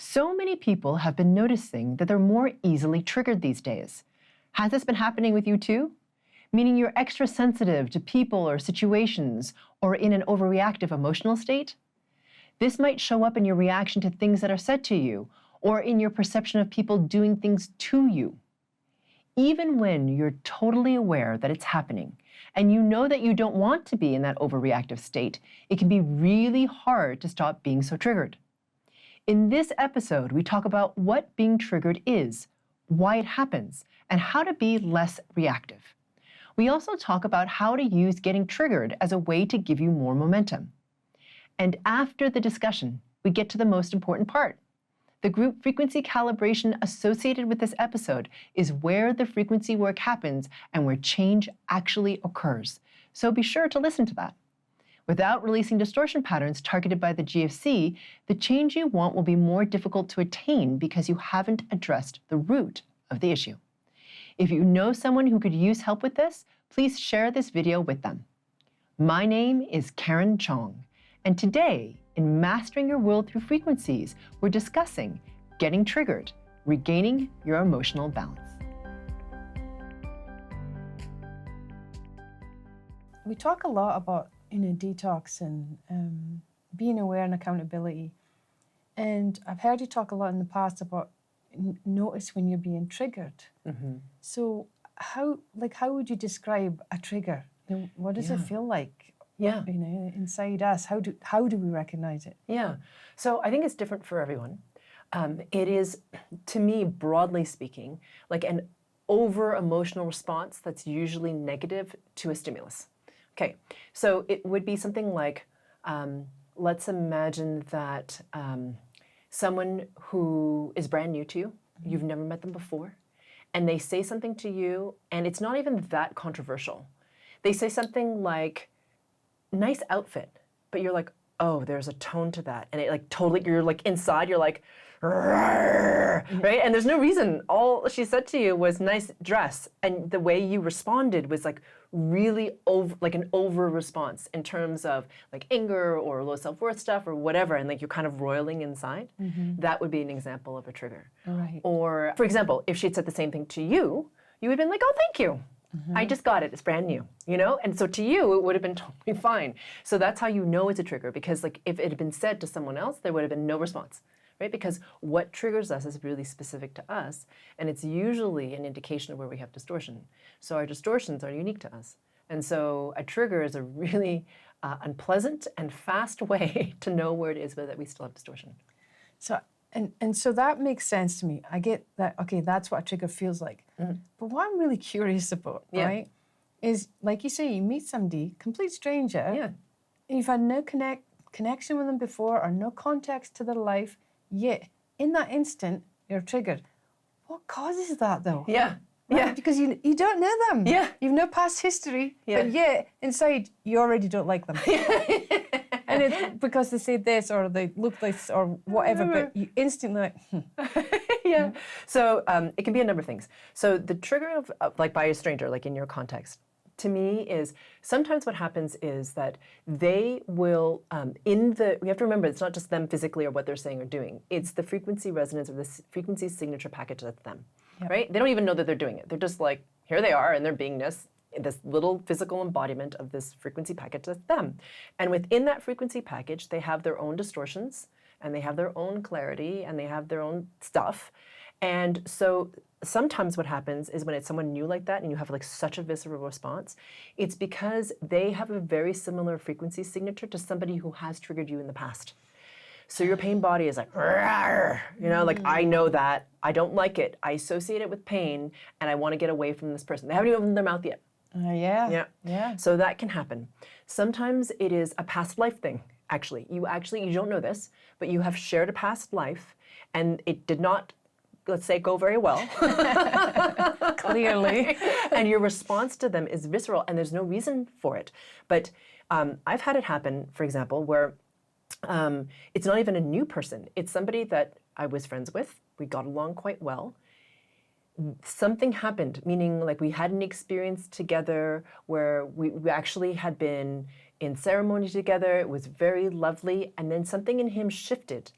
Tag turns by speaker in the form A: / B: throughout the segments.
A: So many people have been noticing that they're more easily triggered these days. Has this been happening with you too? Meaning you're extra sensitive to people or situations or in an overreactive emotional state? This might show up in your reaction to things that are said to you or in your perception of people doing things to you. Even when you're totally aware that it's happening and you know that you don't want to be in that overreactive state, it can be really hard to stop being so triggered. In this episode, we talk about what being triggered is, why it happens, and how to be less reactive. We also talk about how to use getting triggered as a way to give you more momentum. And after the discussion, we get to the most important part. The group frequency calibration associated with this episode is where the frequency work happens and where change actually occurs. So be sure to listen to that. Without releasing distortion patterns targeted by the GFC, the change you want will be more difficult to attain because you haven't addressed the root of the issue. If you know someone who could use help with this, please share this video with them. My name is Karen Cheong, and today, in Mastering Your World Through Frequencies, we're discussing getting triggered, regaining your emotional balance.
B: We talk a lot about detox and being aware and accountability. And I've heard you talk a lot in the past about notice when you're being triggered. Mm-hmm. So how would you describe a trigger? What does it feel like?
A: Yeah.
B: Inside us, how do we recognize it?
A: Yeah. So I think it's different for everyone. It is, to me, broadly speaking, like an over-emotional response that's usually negative to a stimulus. Okay, so it would be something like, let's imagine that someone who is brand new to you, you've never met them before, and they say something to you, and it's not even that controversial. They say something like, nice outfit, but you're like, oh, there's a tone to that. And it like totally, you're like inside, you're like, right? And there's no reason. All she said to you was nice dress. And the way you responded was like really like an over response in terms of like anger or low self-worth stuff or whatever. And like you're kind of roiling inside. Mm-hmm. That would be an example of a trigger.
B: Right.
A: Or for example, if she'd said the same thing to you, you would have been like, oh, thank you. Mm-hmm. I just got it, it's brand new, And so to you, it would have been totally fine. So that's how you know it's a trigger, because like if it had been said to someone else, there would have been no response, right? Because what triggers us is really specific to us, and it's usually an indication of where we have distortion. So our distortions are unique to us. And so a trigger is a really unpleasant and fast way to know where it is that we still have distortion.
B: So And so that makes sense to me. I get that, okay, that's what a trigger feels like. Mm. But what I'm really curious about, right, is, like you say, you meet somebody, complete stranger, and you've had no connection with them before or no context to their life, yet in that instant, you're triggered. What causes that, though?
A: Yeah.
B: Right?
A: Yeah.
B: Because you don't know them.
A: Yeah.
B: You've no past history, but yet inside, you already don't like them. And it's because they say this or they look this or whatever, but you instantly like,
A: Yeah. So it can be a number of things. So the trigger of like by a stranger, like in your context, to me is sometimes what happens is that they will, we have to remember it's not just them physically or what they're saying or doing. It's the frequency resonance or the frequency signature package that's them, right? They don't even know that they're doing it. They're just like, here they are in their beingness, this little physical embodiment of this frequency package that's them. And within that frequency package, they have their own distortions, and they have their own clarity, and they have their own stuff. And so sometimes what happens is when it's someone new like that and you have like such a visceral response, it's because they have a very similar frequency signature to somebody who has triggered you in the past. So your pain body is like, like I know that, I don't like it, I associate it with pain, and I want to get away from this person. They haven't even opened their mouth yet.
B: Yeah.
A: So that can happen. Sometimes it is a past life thing, actually. You don't know this, but you have shared a past life, and it did not, let's say, go very well.
B: Clearly.
A: And your response to them is visceral, and there's no reason for it. But I've had it happen, for example, where it's not even a new person. It's somebody that I was friends with. We got along quite well. Something happened, meaning like we had an experience together where we actually had been in ceremony together. It was very lovely. And then something in him shifted.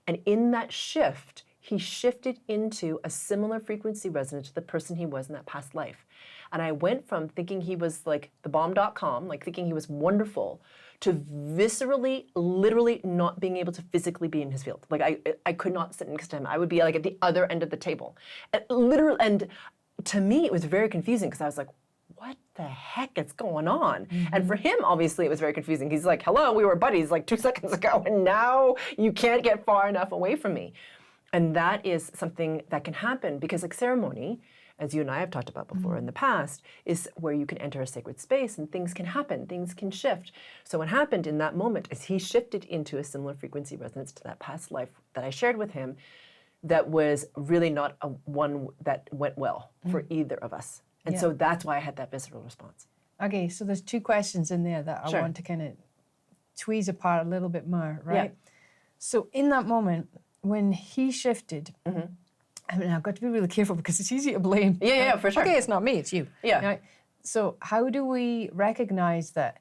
A: And in that shift, he shifted into a similar frequency resonance to the person he was in that past life. And I went from thinking he was like the bomb.com, like thinking he was wonderful, to viscerally, literally not being able to physically be in his field. Like I could not sit next to him. I would be like at the other end of the table. And to me, it was very confusing because I was like, what the heck is going on? And for him, obviously, it was very confusing. He's like, hello, we were buddies like 2 seconds ago, and now you can't get far enough away from me. And that is something that can happen because like ceremony, as you and I have talked about before in the past, is where you can enter a sacred space and things can happen, things can shift. So what happened in that moment is he shifted into a similar frequency resonance to that past life that I shared with him that was really not one that went well for either of us. And so that's why I had that visceral response.
B: Okay, so there's 2 questions in there that I want to kind of tweeze apart a little bit more, right? Yeah. So in that moment, when he shifted, I mean, I've got to be really careful because it's easy to blame.
A: Yeah, for sure.
B: Okay, it's not me, it's you.
A: Yeah.
B: Right? So how do we recognize that,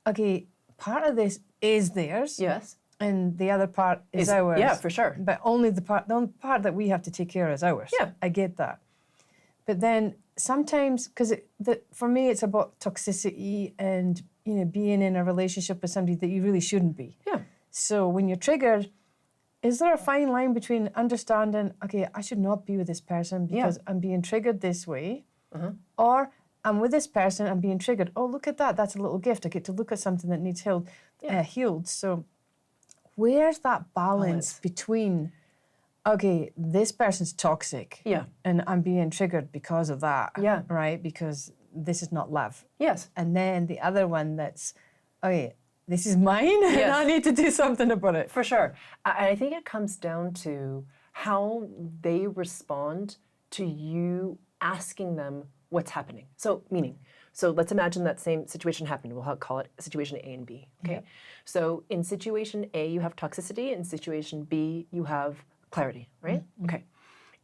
B: okay, part of this is theirs.
A: Yes.
B: And the other part is ours.
A: Yeah, for sure.
B: But only the only part that we have to take care of is ours.
A: Yeah.
B: I get that. But then sometimes, because for me, it's about toxicity and, you know, being in a relationship with somebody that you really shouldn't be.
A: Yeah.
B: So when you're triggered, is there a fine line between understanding, okay, I should not be with this person because I'm being triggered this way, or I'm with this person, I'm being triggered. Oh, look at that. That's a little gift. I get to look at something that needs healed. So where's that balance between, okay, this person's toxic, and I'm being triggered because of that, right? Because this is not love.
A: Yes.
B: And then the other one that's, okay, this is mine, and I need to do something about it.
A: For sure. I think it comes down to how they respond to you asking them what's happening. So let's imagine that same situation happened. We'll call it situation A and B, okay? Yep. So in situation A, you have toxicity. In situation B, you have clarity, right? Okay.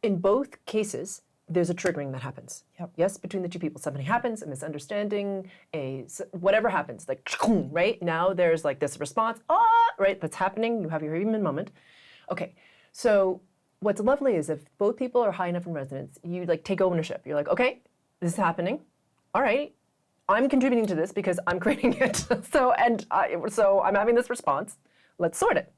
A: In both cases, there's a triggering that happens. Yes, between the 2 people. Something happens, a misunderstanding, whatever happens, like, right? Now there's like this response, right, that's happening. You have your human moment. Okay, so what's lovely is if both people are high enough in resonance, you like take ownership. You're like, okay, this is happening. All right, I'm contributing to this because I'm creating it. So I'm having this response. Let's sort it.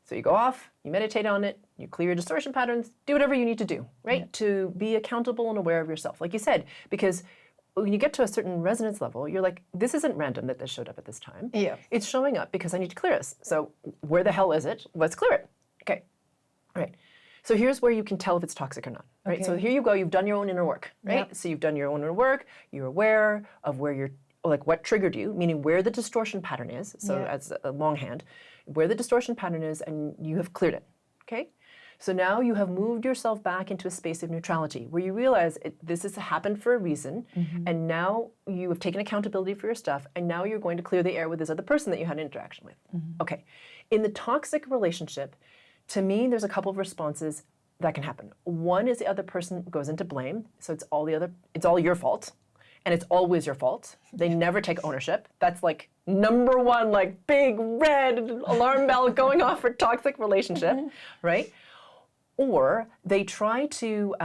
A: So you go off, you meditate on it, you clear your distortion patterns, do whatever you need to do, right? To be accountable and aware of yourself, like you said, because when you get to a certain resonance level, you're like, this isn't random that this showed up at this time. Yeah. It's showing up because I need to clear this. So where the hell is it? Let's clear it. Okay. All right. So here's where you can tell if it's toxic or not, right? Okay. So here you go, you've done your own inner work, right? So you've done your own inner work, you're aware of where you're, like what triggered you, meaning where the distortion pattern is, so as a longhand, where the distortion pattern is, and you have cleared it, okay? So now you have moved yourself back into a space of neutrality where you realize this has happened for a reason, and now you have taken accountability for your stuff, and now you're going to clear the air with this other person that you had an interaction with. Okay, in the toxic relationship, to me, there's a couple of responses that can happen. One is the other person goes into blame, so it's all your fault. And it's always your fault. They never take ownership. That's like number one, like big red alarm bell going off for toxic relationship, right? Or they try to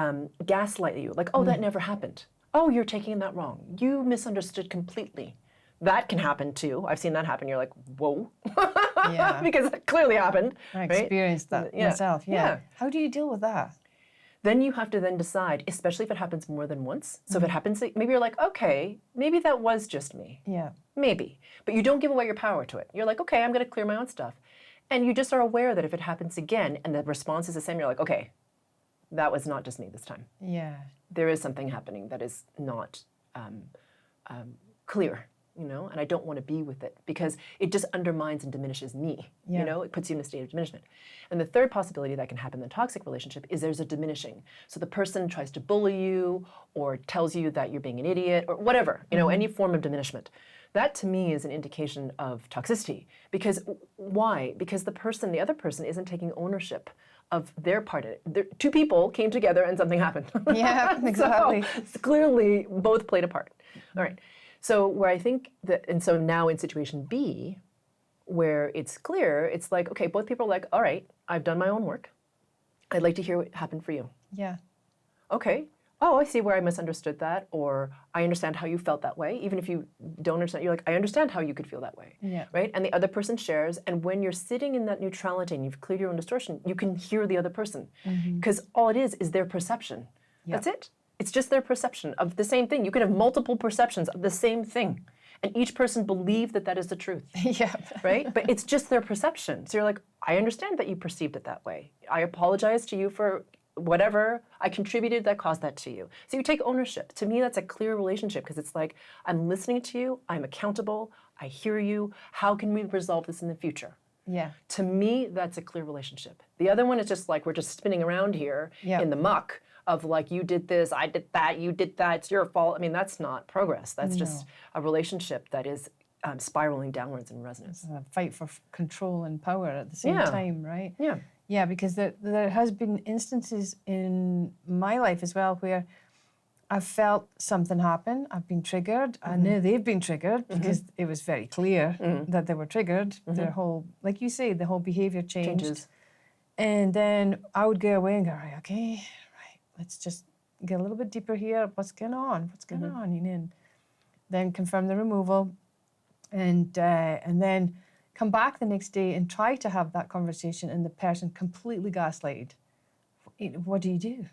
A: gaslight you, like, oh, that never happened. Oh, you're taking that wrong. You misunderstood completely. That can happen too. I've seen that happen. You're like, whoa, because it clearly happened.
B: I experienced that myself. Yeah. How do you deal with that?
A: Then you have to then decide, especially if it happens more than once. So if it happens, maybe you're like, okay, maybe that was just me. Yeah. Maybe. But you don't give away your power to it. You're like, okay, I'm going to clear my own stuff. And you just are aware that if it happens again and the response is the same, you're like, okay, that was not just me this time. Yeah. There is something happening that is not clear. And I don't want to be with it because it just undermines and diminishes me. It puts you in a state of diminishment. And the third possibility that can happen in a toxic relationship is there's a diminishing. So the person tries to bully you or tells you that you're being an idiot or whatever, any form of diminishment. That to me is an indication of toxicity. Because why? Because the other person isn't taking ownership of their part in it. 2 people came together and something happened. Yeah, exactly. So clearly both played a part. All right. So where I think that, and so now in situation B,
C: where it's clear, it's like, okay, both people are like, all right, I've done my own work. I'd like to hear what happened for you.
B: Yeah.
C: Okay. Oh, I see where I misunderstood that, or I understand how you felt that way. Even if you don't understand, you're like, I understand how you could feel that way,
B: Yeah.
C: right? And the other person shares, and when you're sitting in that neutrality and you've cleared your own distortion, you can hear the other person, because all it is their perception. That's it. It's just their perception of the same thing. You could have multiple perceptions of the same thing, and each person believe that that is the truth.
B: Yeah.
C: Right? But it's just their perception. So you're like, I understand that you perceived it that way. I apologize to you for whatever I contributed that caused that to you. So you take ownership. To me, that's a clear relationship, because it's like, I'm listening to you, I'm accountable, I hear you, how can we resolve this in the future?
B: Yeah.
C: To me, that's a clear relationship. The other one is just like, we're just spinning around here in the muck of like, you did this, I did that, you did that, it's your fault. I mean, that's not progress. That's just a relationship that is spiraling downwards in resonance.
B: A fight for control and power at the same time, right?
C: Yeah.
B: Yeah, because there has been instances in my life as well where I've felt something happen. I've been triggered. I know they've been triggered because it was very clear that they were triggered. Their whole, like you say, the whole behavior changed. And then I would go away and go, right, okay, right, let's just get a little bit deeper here. What's going on? What's going on? And then confirm the removal, and then come back the next day and try to have that conversation, and the person completely gaslighted. What do you do?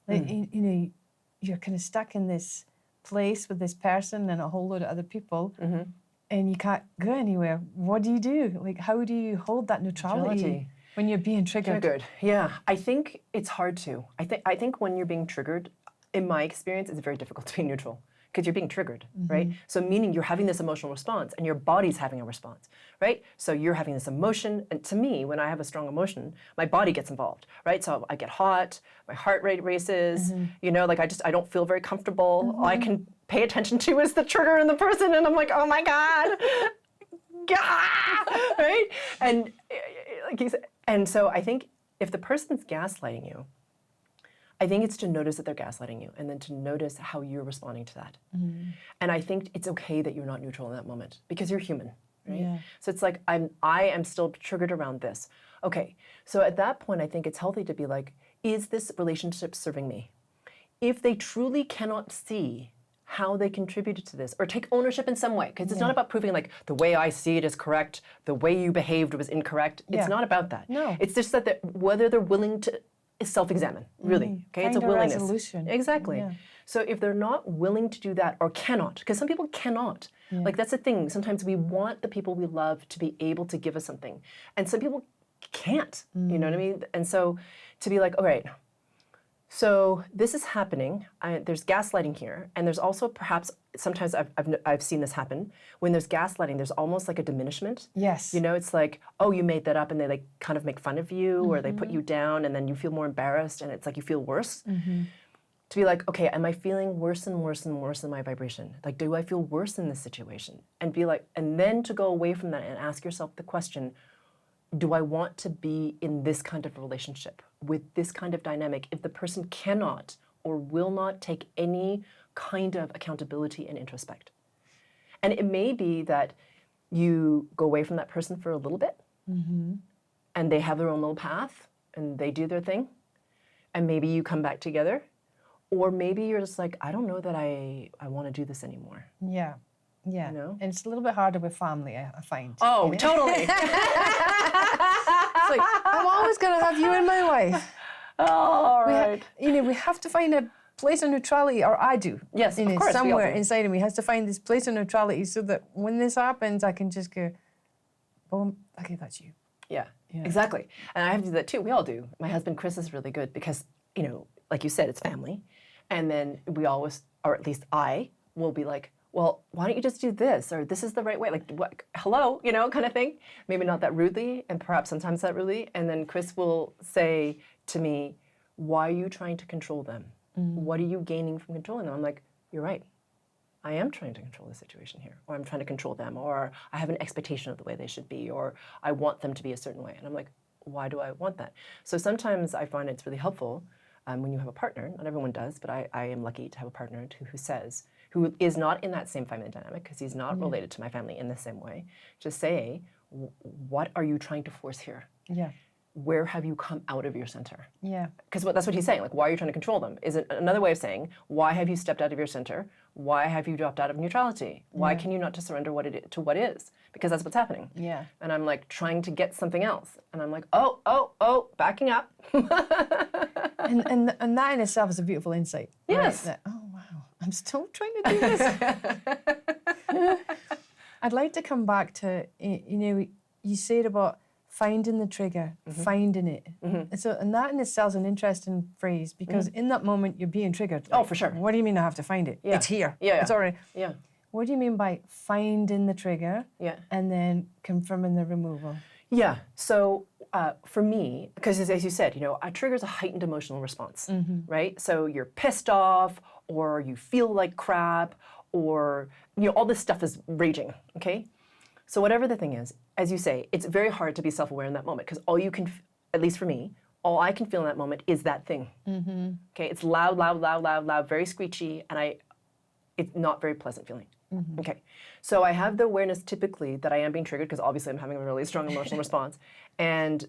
B: Like, you know, you're kind of stuck in this place with this person and a whole load of other people, and you can't go anywhere. What do you do? Like, how do you hold that neutrality when you're being triggered?
C: Yeah. I think it's hard to. I think when you're being triggered, in my experience, it's very difficult to be neutral, because you're being triggered, right? So meaning you're having this emotional response and your body's having a response, right? So you're having this emotion, and to me, when I have a strong emotion, my body gets involved, right? So I get hot, my heart rate races, you know, like I don't feel very comfortable. All I can pay attention to is the trigger in the person, and I'm like, oh my God, right? And like you said, and so I think if the person's gaslighting you, I think it's to notice that they're gaslighting you, and then to notice how you're responding to that. And I think it's okay that you're not neutral in that moment, because you're human, right?
B: Yeah.
C: So it's like, I am still triggered around this. Okay, so at that point, I think it's healthy to be like, is this relationship serving me? If they truly cannot see how they contributed to this, or take ownership in some way, because it's not about proving like, the way I see it is correct, the way you behaved was incorrect. It's not about that.
B: No.
C: It's just that whether they're willing to self-examine, really. Okay, it's a
B: Find a
C: willingness.
B: resolution.
C: Exactly.
B: Yeah.
C: So if they're not willing to do that, or cannot, because some people cannot. Like, that's the thing. Sometimes we want the people we love to be able to give us something, and some people can't. You know what I mean? And so to be like, all right, so this is happening. There's gaslighting here, and there's also perhaps sometimes I've seen this happen when there's gaslighting. There's almost like a diminishment.
B: Yes.
C: You know, it's like, oh, you made that up, and they like kind of make fun of you, or they put you down, and then you feel more embarrassed, and it's like you feel worse. To be like, okay, am I feeling worse and worse and worse in my vibration? Like, do I feel worse in this situation? And be like, and then to go away from that and ask yourself the question, do I want to be in this kind of relationship with this kind of dynamic if the person cannot or will not take any kind of accountability and introspect? And it may be that you go away from that person for a little bit, and they have their own little path, and they do their thing, and maybe you come back together, or maybe you're just like, I don't know that I want to do this anymore.
B: Yeah. Yeah.
C: You know?
B: And it's a little bit harder with family, I find.
C: Oh,
B: you know?
C: totally.
B: It's like, I'm always going to have you in my life.
C: Oh, all right.
B: We have to find a place of neutrality, or I do.
C: Yes, of course, we all
B: somewhere
C: do.
B: inside of me has to find this place of neutrality, so that when this happens, I can just go, boom, okay, that's you.
C: Yeah, exactly. And I have to do that too. We all do. My husband, Chris, is really good because, you know, like you said, it's family. And then we always, or at least I, will be like, well, why don't you just do this? Or this is the right way. Like, what, hello, you know, kind of thing. Maybe not that rudely, and perhaps sometimes that rudely. And then Chris will say to me, why are you trying to control them? What are you gaining from controlling them? I'm like, you're right. I am trying to control the situation here. Or I'm trying to control them. Or I have an expectation of the way they should be. Or I want them to be a certain way. And I'm like, why do I want that? So sometimes I find it's really helpful when you have a partner. Not everyone does, but I am lucky to have a partner who is not in that same family dynamic, because he's not related to my family in the same way, to say, what are you trying to force here?
B: Yeah.
C: Where have you come out of your center?
B: Yeah.
C: Because that's what he's saying. Like, why are you trying to control them? Is it another way of saying, why have you stepped out of your center? Why have you dropped out of neutrality? Why can you not just surrender to what is? Because that's what's happening.
B: Yeah.
C: And I'm like trying to get something else. And I'm like, oh, backing up.
B: and that in itself is a beautiful insight.
C: Yes.
B: Right? That, oh, wow. I'm still trying to do this. I'd like to come back to, you said about finding the trigger, finding it. And that in itself is an interesting phrase because in that moment you're being triggered. Like,
C: Oh, for sure.
B: What do you mean I have to find it?
C: Yeah.
B: It's here.
C: Yeah.
B: It's already.
C: Yeah.
B: What do you mean by finding the trigger and then confirming the removal?
C: Yeah. So for me, because as you said, a trigger is a heightened emotional response, right? So you're pissed off, or you feel like crap, or all this stuff is raging. Okay. So whatever the thing is, as you say, it's very hard to be self-aware in that moment because all you can, at least for me, all I can feel in that moment is that thing. Okay. It's loud, very screechy, and it's not very pleasant feeling. Okay, so I have the awareness typically that I am being triggered because obviously I'm having a really strong emotional response. And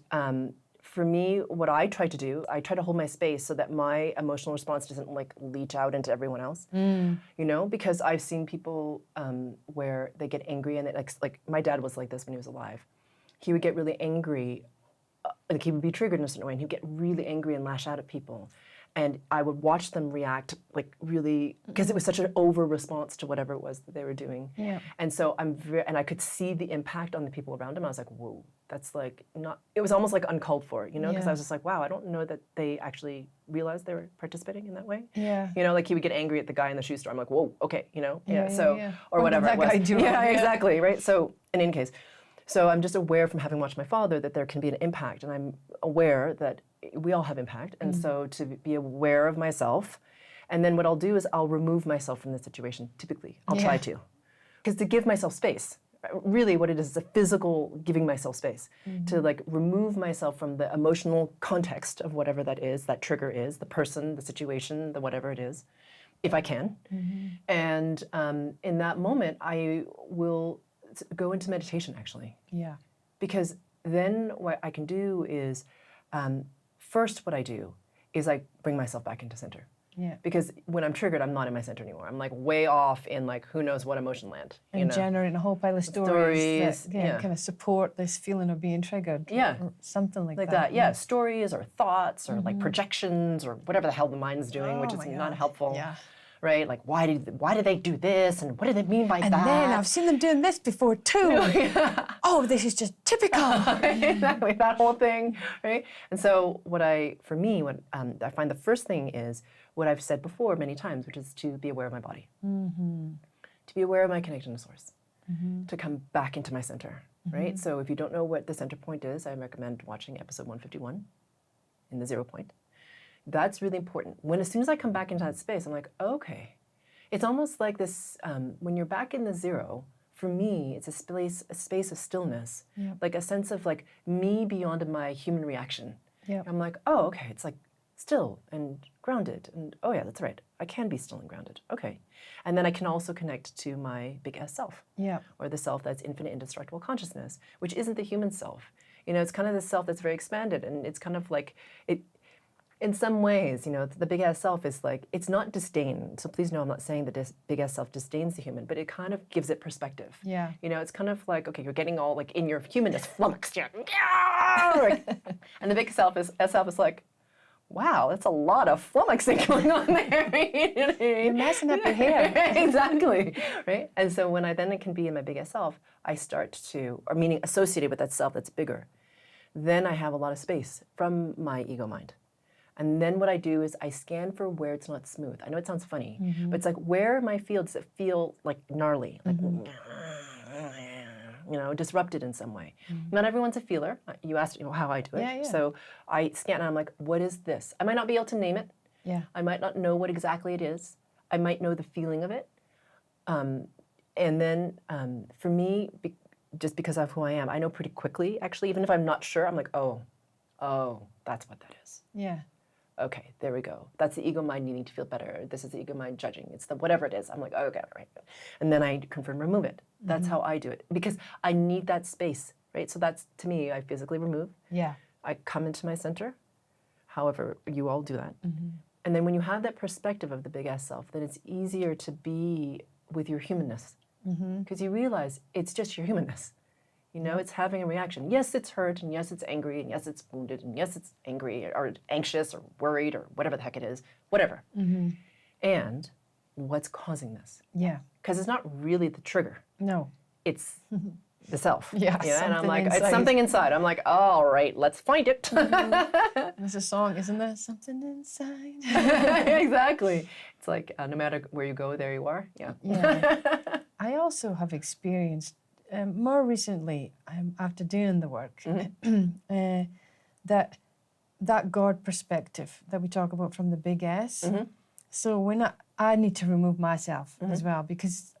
C: for me, what I try to do, I try to hold my space so that my emotional response doesn't like leach out into everyone else. Because I've seen people where they get angry and like my dad was like this when he was alive. He would get really angry, like he would be triggered in a certain way, and he'd get really angry and lash out at people. And I would watch them react like really, because it was such an over response to whatever it was that they were doing.
B: Yeah.
C: And so and I could see the impact on the people around him. I was like, whoa, that's like not, it was almost like uncalled for, because I was just like, wow, I don't know that they actually realized they were participating in that way.
B: Yeah.
C: Like he would get angry at the guy in the shoe store. I'm like, whoa, okay, or
B: What
C: whatever
B: did that
C: it was.
B: guy do?
C: Yeah, exactly, right? So in any case, so I'm just aware from having watched my father that there can be an impact, and I'm aware that we all have impact, and so to be aware of myself, and then what I'll do is I'll remove myself from the situation, typically. I'll try to. Because to give myself space, really what it is a physical giving myself space, to like remove myself from the emotional context of whatever that is, that trigger is, the person, the situation, the whatever it is, if I can. And in that moment, I will go into meditation, actually.
B: Yeah.
C: Because then what I can do is, first what I do is I bring myself back into center.
B: Yeah.
C: Because when I'm triggered, I'm not in my center anymore. I'm like way off in like who knows what emotion land.
B: And generating a whole pile of stories that kind of support this feeling of being triggered.
C: Yeah.
B: Or something like that.
C: That. Yeah. Stories or thoughts or like projections or whatever the hell the mind's doing, which is not helpful.
B: Yeah.
C: Right? Like why did they do this, and what do they mean by that?
B: And then I've seen them doing this before too. Oh, this is just typical.
C: Exactly, that whole thing, right? And so what I find the first thing is what I've said before many times, which is to be aware of my body, to be aware of my connection to source, to come back into my center, right? So if you don't know what the center point is, I recommend watching episode 151 in the 0 point. That's really important. As soon as I come back into that space, I'm like, okay. It's almost like this, when you're back in the 0, for me, it's a space of stillness, like a sense of like me beyond my human reaction.
B: Yep.
C: I'm like, oh, okay, it's like still and grounded, and oh yeah, that's right. I can be still and grounded, okay. And then I can also connect to my big S self, or the self that's infinite indestructible consciousness, which isn't the human self. It's kind of the self that's very expanded, and it's kind of like, in some ways, the big ass self is like, it's not disdain. So please know I'm not saying that this big ass self disdains the human, but it kind of gives it perspective.
B: Yeah.
C: It's kind of like, okay, you're getting all like in your humanness flummoxed. And the big self is like, wow, that's a lot of flummoxing going on there.
B: You're messing up your hair.
C: Exactly, right? And so when I then can be in my big ass self, I start to, or meaning associated with that self that's bigger, then I have a lot of space from my ego mind. And then what I do is I scan for where it's not smooth. I know it sounds funny, but it's like, where are my fields that feel like gnarly, like, disrupted in some way. Not everyone's a feeler. You asked how I do it.
B: Yeah.
C: So I scan and I'm like, what is this? I might not be able to name it.
B: Yeah.
C: I might not know what exactly it is. I might know the feeling of it. And then for me, just because of who I am, I know pretty quickly, actually, even if I'm not sure, I'm like, oh, that's what that is.
B: Yeah.
C: Okay, there we go. That's the ego mind needing to feel better. This is the ego mind judging. It's the whatever it is. I'm like, oh, okay, all right. And then I confirm, remove it. That's how I do it. Because I need that space right? So that's, to me, I physically remove.
B: Yeah.
C: I come into my center, however you all do that.
B: Mm-hmm.
C: And then when you have that perspective of the big S self, then it's easier to be with your humanness. Because you realize it's just your humanness. You know, it's having a reaction. Yes, it's hurt, and yes, it's angry, and yes, it's wounded, and yes, it's angry, or anxious, or worried, or whatever the heck it is, whatever. And what's causing this?
B: Yeah.
C: Because it's not really the trigger.
B: No.
C: It's the self.
B: Yeah,
C: And I'm like,
B: inside.
C: it's something inside. I'm like, all right, let's find it.
B: There's a song, isn't there? Something inside.
C: Exactly. It's like, no matter where you go, there you are. Yeah.
B: Yeah. I also have experienced, more recently, after doing the work, that God perspective that we talk about from the big S. So when I need to remove myself as well, because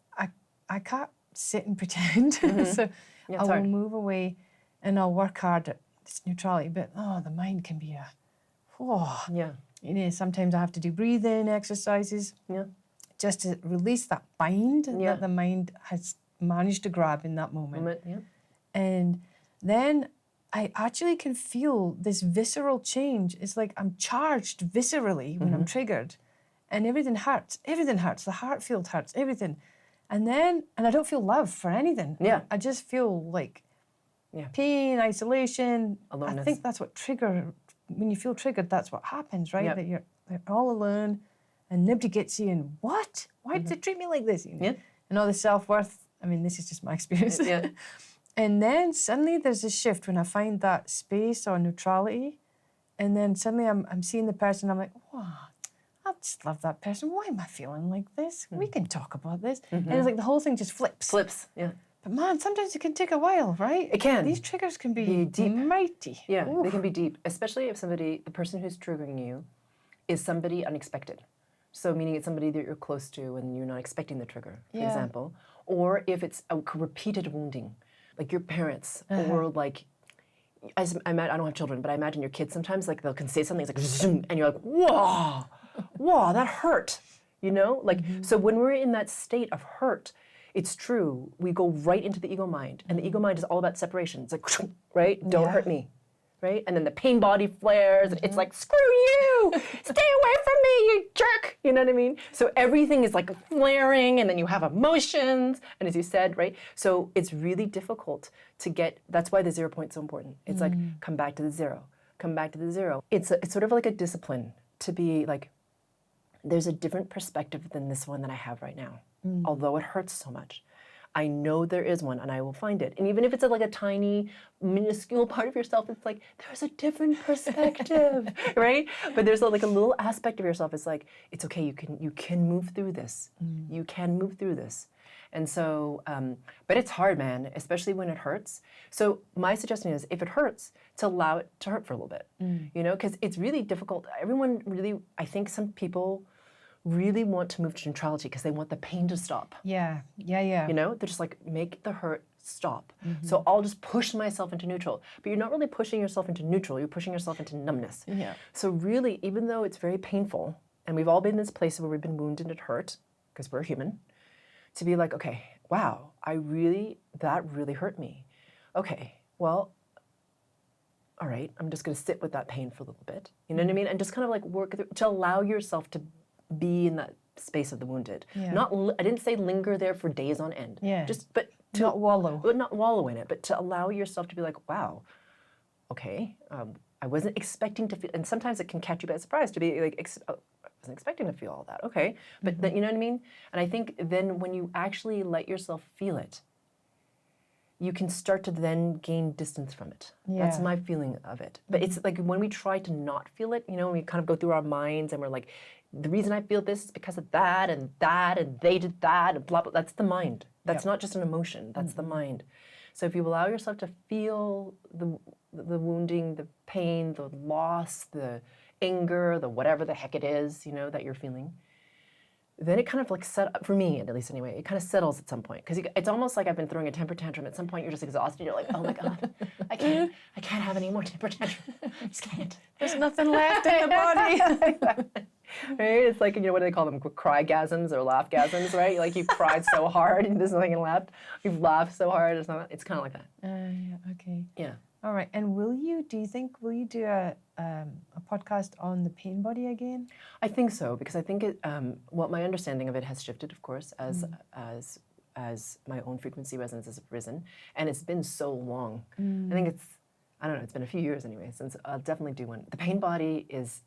B: I can't sit and pretend. So I will move away and I'll work hard at this neutrality. But the mind can be you know, sometimes I have to do breathing exercises just to release that bind that the mind has managed to grab in that moment. And then I actually can feel this visceral change. It's like I'm charged viscerally when I'm triggered, and everything hurts. Everything hurts. The heart field hurts. Everything. And I don't feel love for anything. I just feel like pain, isolation.
C: Aloneness.
B: I think that's what when you feel triggered, that's what happens, right? That you're all alone and nobody gets you, and what? Why did they treat me like this? You know? And all the self-worth. I mean, this is just my experience. And then suddenly there's a shift when I find that space or neutrality, and then suddenly I'm seeing the person, I'm like, wow, I just love that person. Why am I feeling like this? We can talk about this. And it's like the whole thing just flips. But man, sometimes it can take a while, right?
C: It can.
B: These triggers can be deep. Mighty.
C: Yeah, they can be deep, especially if the person who's triggering you is somebody unexpected. So meaning it's somebody that you're close to and you're not expecting the trigger, for example. Or if it's a repeated wounding, like your parents, or like, I don't have children, but I imagine your kids sometimes, like they can say something, it's like, zoom, and you're like, whoa, that hurt, you know? Like, so when we're in that state of hurt, it's true, we go right into the ego mind, and the ego mind is all about separation. It's like, right? Don't hurt me, right? And then the pain body flares, and it's like, screw you, stay away from me, you jerk, you know what I mean? So everything is like flaring, and then you have emotions, and as you said, right? So it's really difficult to get, that's why the 0 point's so important. It's like, come back to the zero, come back to the zero. It's sort of like a discipline to be like, there's a different perspective than this one that I have right now. Although it hurts so much, I know there is one, and I will find it. And even if it's like a tiny, minuscule part of yourself, it's like, there's a different perspective, right? But there's like a little aspect of yourself. It's like, it's okay, you can move through this. You can move through this. And so, but it's hard, man, especially when it hurts. So my suggestion is, if it hurts, to allow it to hurt for a little bit, you know, because it's really difficult. Everyone really, I think some people really want to move to neutrality because they want the pain to stop.
B: Yeah.
C: You know, they're just like, make the hurt stop. So I'll just push myself into neutral. But you're not really pushing yourself into neutral, you're pushing yourself into numbness. So really, even though it's very painful, and we've all been in this place where we've been wounded and it hurt, because we're human, to be like, okay, wow, that really hurt me. Okay, well, all right, I'm just gonna sit with that pain for a little bit. You know what I mean? And just kind of like work through, to allow yourself to be in that space of the wounded. I didn't say linger there for days on end. But to
B: not wallow.
C: But not wallow in it, but to allow yourself to be like, wow, okay, I wasn't expecting to feel, and sometimes it can catch you by surprise to be like, I wasn't expecting to feel all that. Okay, but then, you know what I mean? And I think then when you actually let yourself feel it, you can start to then gain distance from it. That's my feeling of it. But it's like when we try to not feel it, you know, we kind of go through our minds and we're like, the reason I feel this is because of that, and they did that, and blah, blah. That's the mind. That's not just an emotion. That's the mind. So if you allow yourself to feel the wounding, the pain, the loss, the anger, the whatever the heck it is, you know, that you're feeling, then it kind of like for me at least anyway, it kind of settles at some point. Because it's almost like I've been throwing a temper tantrum. At some point you're just exhausted. You're like, oh my God, I can't have any more temper tantrum. I just can't.
B: There's nothing left in the body.
C: Right? It's like, what do they call them? Crygasms or laughgasms, right? Like you cried so hard and there's nothing left. You've laughed so hard. It's kind of like that.
B: Yeah, okay.
C: Yeah.
B: All right. And will you do a podcast on the pain body again?
C: I think so, because I think my understanding of it has shifted, of course, as my own frequency resonance has risen, and it's been so long. I think it's been a few years anyway, since I'll definitely do one. The pain body is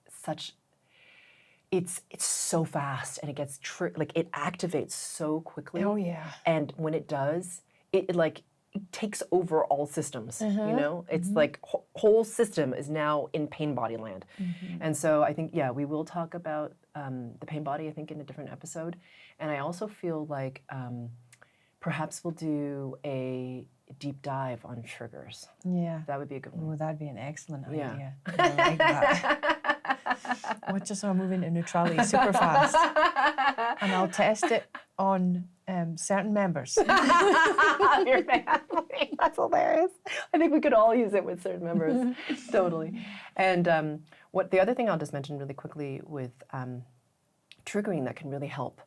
C: it's so fast, and it gets it activates so quickly.
B: Oh yeah.
C: And when it does, it takes over all systems, It's like whole system is now in pain body land. And so I think, we will talk about the pain body, I think, in a different episode. And I also feel like perhaps we'll do a deep dive on triggers.
B: Yeah.
C: That would be a good one.
B: Oh, that'd be an excellent
C: Yeah.
B: idea. I like that. Watch us all move into neutrality super fast. And I'll test it on certain members.
C: Your family. That's hilarious. I think we could all use it with certain members. Totally. And the other thing I'll just mention really quickly with triggering that can really help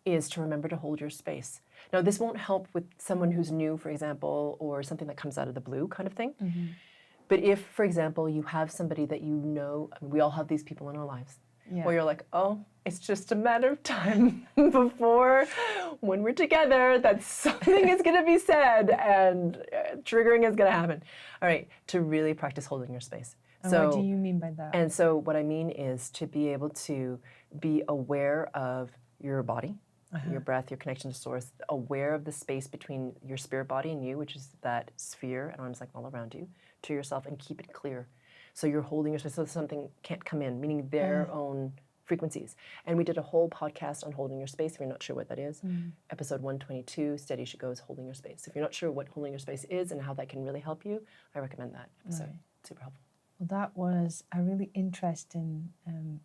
C: is to remember to hold your space. Now, this won't help with someone who's new, for example, or something that comes out of the blue kind of thing. But if, for example, you have somebody that we all have these people in our lives, where you're like, oh, it's just a matter of time before, when we're together, that something is going to be said and triggering is going to happen. All right, to really practice holding your space.
B: And what do you mean by that?
C: And so what I mean is to be able to be aware of your body, your breath, your connection to source, aware of the space between your spirit body and you, which is that sphere and arms like all around you, to yourself, and keep it clear. So you're holding your space so something can't come in, meaning their own frequencies. And we did a whole podcast on holding your space. If you're not sure what that is, episode 122, Steady She Goes, Holding Your Space. If you're not sure what holding your space is and how that can really help you, I recommend that episode.
B: Right.
C: Super helpful.
B: Well, that was a really interesting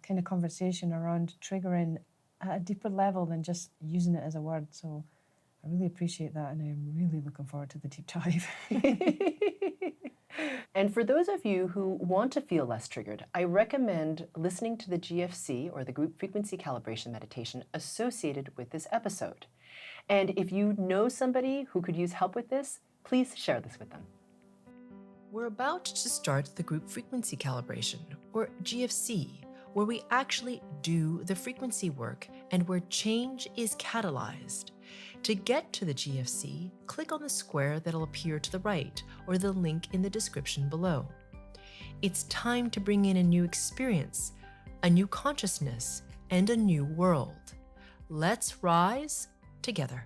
B: kind of conversation around triggering at a deeper level than just using it as a word. So I really appreciate that, and I'm really looking forward to the deep dive.
C: And for those of you who want to feel less triggered, I recommend listening to the GFC, or the Group Frequency Calibration meditation, associated with this episode. And if you know somebody who could use help with this, please share this with them. We're about to start the Group Frequency Calibration, or GFC, where we actually do the frequency work and where change is catalyzed. To get to the GFC, click on the square that'll appear to the right or the link in the description below. It's time to bring in a new experience, a new consciousness, and a new world. Let's rise together.